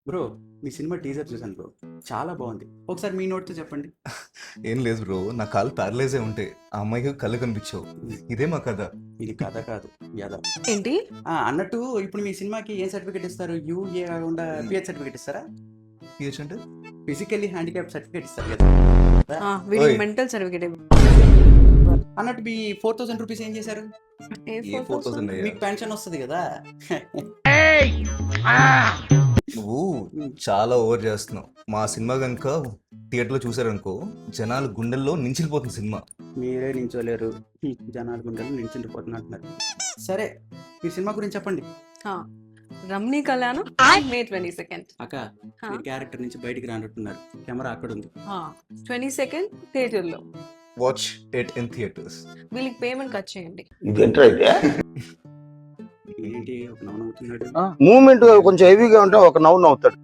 Bro మీ cinema teaser చూసాను bro, చాలా బాగుంది. ఒకసారి మీ నోట్తో చెప్పండి. ఏం లేదు బ్రో, నా కాలు ప్యారలైజ్ అయి ఉంటే ఆ అమ్మాయికి కళ్ళు కనిపించావు. ఇదే మా కథ. ఇది కథ కాదు, యద. ఏంటి? అన్నట్టు ఇప్పుడు మీ సినిమాకి ఏం సర్టిఫికేట్ ఇస్తారు? యూఏ కాకుండా పిహెచ్ సర్టిఫికేట్ ఇస్తారా? పిహెచ్ అంటే ఫిజికల్లీ హ్యాండిక్యాప్ సర్టిఫికేట్ ఇస్తారు కదా. వీడి ఓయ్. Mental certificate. అన్నట్టు మీ 4,000 రూపీస్ ఏం చేశారు? ఏ 4,000 అయ్యా? మీకు పెన్షన్ వస్తుంది కదా. నువ్వు చాలా ఓవర్ చేస్తున్నావు. మా సినిమా కనుక థియేటర్లో చూసారనుకో, జనాలు గుండెల్లో నించిపోతుంది సినిమా. మీరే నించోలేరు, జనాలు గుండెలు నించుండిపోతున్నట్టున్నారు. సరే మీ సినిమా గురించి చెప్పండి. రమ్నీ కళ్యాణం మే 22nd. అక్క మీ క్యారెక్టర్ నుంచి బయటికి రానట్టున్నారు. కెమెరా అక్కడ ఉంది. 22nd థియేటర్లో. Watch it in theatres. వీళ్ళకి పేమెంట్ కట్ చేయండి. ఏంటి ఒక నవ్వుతున్నాడు? మూమెంట్ కొంచెం హెవీగా ఉంటే ఒక నవ్వు నవ్వుతాడు.